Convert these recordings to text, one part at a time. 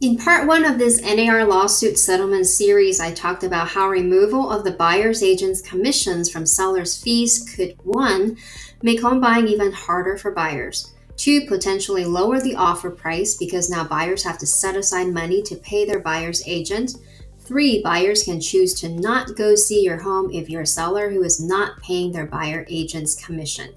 In part one of this NAR Lawsuit Settlement Series, I talked about how removal of the buyer's agent's commissions from sellers' fees could 1. Make home buying even harder for buyers, 2. Potentially lower the offer price because now buyers have to set aside money to pay their buyer's agent, 3. Buyers can choose to not go see your home if you're a seller who is not paying their buyer agent's commission.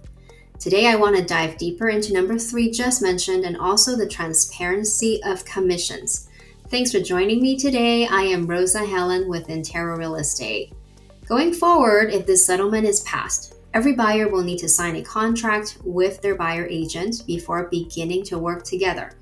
Today, I want to dive deeper into number 3 just mentioned and also the transparency of commissions. Thanks for joining me today. I am Rosa Helen with Intero Real Estate. Going forward, if this settlement is passed, every buyer will need to sign a contract with their buyer agent before beginning to work together.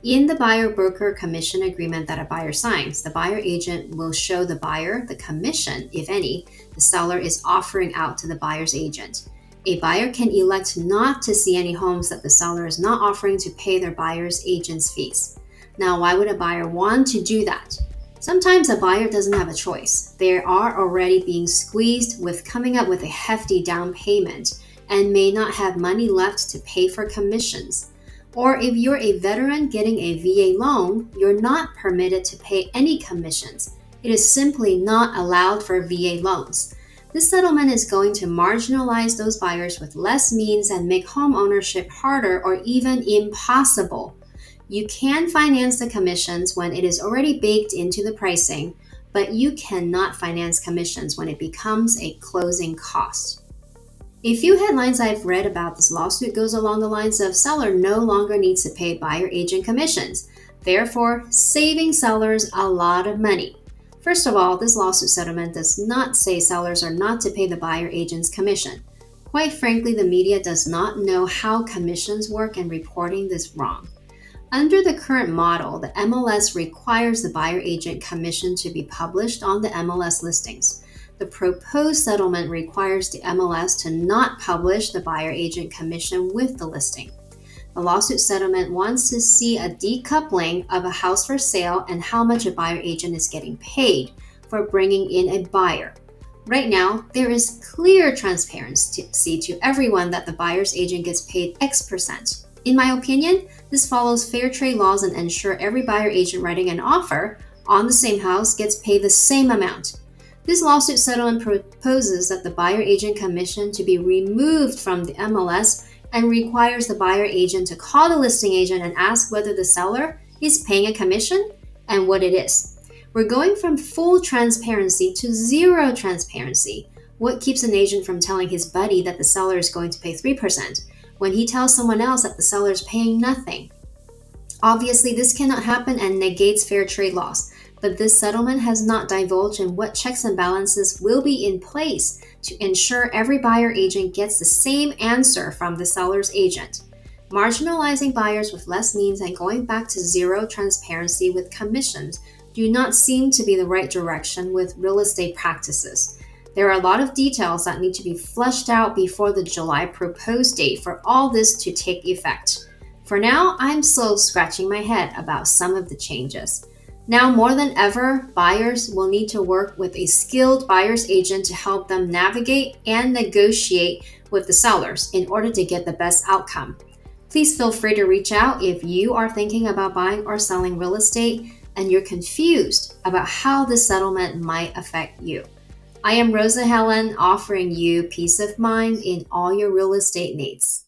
In the buyer-broker commission agreement that a buyer signs, the buyer agent will show the buyer the commission, if any, the seller is offering out to the buyer's agent. A buyer can elect not to see any homes that the seller is not offering to pay their buyer's agent's fees. Now, why would a buyer want to do that? Sometimes a buyer doesn't have a choice. They are already being squeezed with coming up with a hefty down payment and may not have money left to pay for commissions. Or if you're a veteran getting a VA loan, you're not permitted to pay any commissions. It is simply not allowed for VA loans. This settlement is going to marginalize those buyers with less means and make home ownership harder or even impossible. You can finance the commissions when it is already baked into the pricing, but you cannot finance commissions when it becomes a closing cost. A few headlines I've read about this lawsuit goes along the lines of seller no longer needs to pay buyer agent commissions, therefore saving sellers a lot of money. First of all, this lawsuit settlement does not say sellers are not to pay the buyer agent's commission. Quite frankly, the media does not know how commissions work and reporting this wrong. Under the current model, the MLS requires the buyer agent commission to be published on the MLS listings. The proposed settlement requires the MLS to not publish the buyer agent commission with the listing. The lawsuit settlement wants to see a decoupling of a house for sale and how much a buyer agent is getting paid for bringing in a buyer. Right now, there is clear transparency to everyone that the buyer's agent gets paid X%. In my opinion, this follows fair trade laws and ensures every buyer agent writing an offer on the same house gets paid the same amount. This lawsuit settlement proposes that the buyer agent commission to be removed from the MLS and requires the buyer agent to call the listing agent and ask whether the seller is paying a commission and what it is. We're going from full transparency to zero transparency. What keeps an agent from telling his buddy that the seller is going to pay 3% when he tells someone else that the seller is paying nothing? Obviously, this cannot happen and negates fair trade laws. But this settlement has not divulged in what checks and balances will be in place to ensure every buyer agent gets the same answer from the seller's agent. Marginalizing buyers with less means and going back to zero transparency with commissions do not seem to be the right direction with real estate practices. There are a lot of details that need to be fleshed out before the July proposed date for all this to take effect. For now, I'm still scratching my head about some of the changes. Now more than ever, buyers will need to work with a skilled buyer's agent to help them navigate and negotiate with the sellers in order to get the best outcome. Please feel free to reach out if you are thinking about buying or selling real estate and you're confused about how this settlement might affect you. I am Rosa Helen, offering you peace of mind in all your real estate needs.